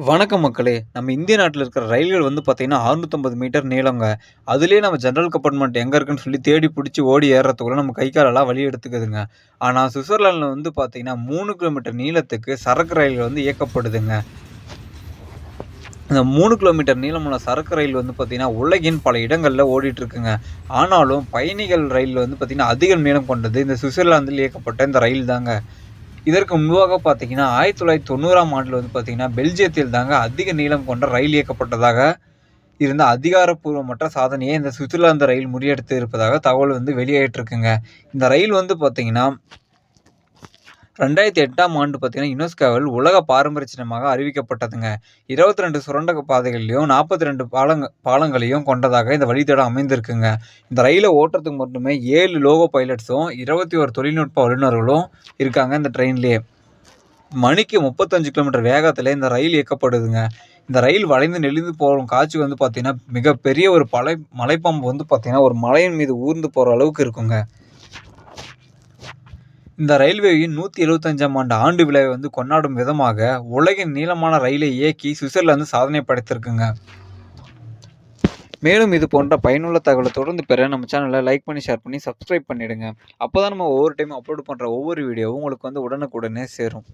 வணக்கம் மக்களே! நம்ம இந்திய நாட்டில இருக்கிற ரயில்கள் வந்து பார்த்தீங்கன்னா, 650 மீட்டர் நீளங்க. அதிலேயே நம்ம ஜெனரல் கம்பார்ட்மெண்ட் எங்க இருக்குன்னு சொல்லி தேடி புடிச்சு ஓடி ஏறுறதுக்குள்ள நம்ம கை காலெல்லாம் வலி எடுத்துக்குதுங்க. ஆனா சுவிட்சர்லாந்துல வந்து பார்த்தீங்கன்னா, 3 கிலோமீட்டர் நீளத்துக்கு சரக்கு ரயில்கள் வந்து இயக்கப்படுதுங்க. இந்த 3 கிலோமீட்டர் நீளமுள்ள சரக்கு ரயில் வந்து பார்த்தீங்கன்னா, உலகின் பல இடங்கள்ல ஓடிட்டு இருக்குங்க. ஆனாலும் பயணிகள் ரயில் வந்து பார்த்தீங்கன்னா, அதிக நீளம் கொண்டது இந்த சுவிட்சர்லாந்தில் இயக்கப்பட்ட இந்த ரயில் தாங்க. இதற்கு முன்பாக பார்த்தீங்கன்னா, 1990ஆம் ஆண்டுல வந்து பார்த்தீங்கன்னா, பெல்ஜியத்தில் தாங்க அதிக நீளம் கொண்ட ரயில் இயக்கப்பட்டதாக இருந்த அதிகாரப்பூர்வமற்ற சாதனையை இந்த சுவிட்சர்லாந்து ரயில் முறியடித்து இருப்பதாக தகவல் வந்து வெளியாயிட்டிருக்குங்க. இந்த ரயில் வந்து பார்த்தீங்கன்னா, 2008ஆம் ஆண்டு பார்த்தீங்கன்னா, யுனெஸ்கோவால் உலக பாரம்பரிய சின்னமாக அறிவிக்கப்பட்டதுங்க. 22 சுரங்க பாதைகளையும், 42 பாலங்களையும் கொண்டதாக இந்த வழித்தடம் அமைந்திருக்குங்க. இந்த ரயில ஓட்டுறதுக்கு மட்டுமே 7 லோகோ பைலட்ஸும், 21 தொழில்நுட்ப வல்லுநர்களும் இருக்காங்க இந்த ட்ரெயின்லயே. மணிக்கு 35 கிலோமீட்டர் வேகத்தில இந்த ரயில் இயக்கப்படுதுங்க. இந்த ரயில் வளைந்து நெளிந்து போகும் காட்சி வந்து பார்த்தீங்கன்னா, மிகப்பெரிய ஒரு மலைப்பாம்பு வந்து பார்த்தீங்கன்னா, ஒரு மலையின் மீது ஊர்ந்து போற அளவுக்கு இருக்குங்க. இந்த ரயில்வேயின் 175ஆம் ஆண்டு விழாவை வந்து கொண்டாடும் விதமாக, உலகின் நீளமான ரயிலை இயக்கி சுவிட்சர்லாந்து சாதனை படைத்திருக்குங்க. மேலும் இது போன்ற பயனுள்ள தகவலை தொடர்ந்து பெற நம்ம சேனலை லைக் பண்ணி, ஷேர் பண்ணி, சப்ஸ்கிரைப் பண்ணிடுங்க. அப்பதான் நம்ம ஒவ்வொரு டைம் அப்லோட் பண்ற ஒவ்வொரு வீடியோவும் உங்களுக்கு வந்து உடனுக்குடனே சேரும்.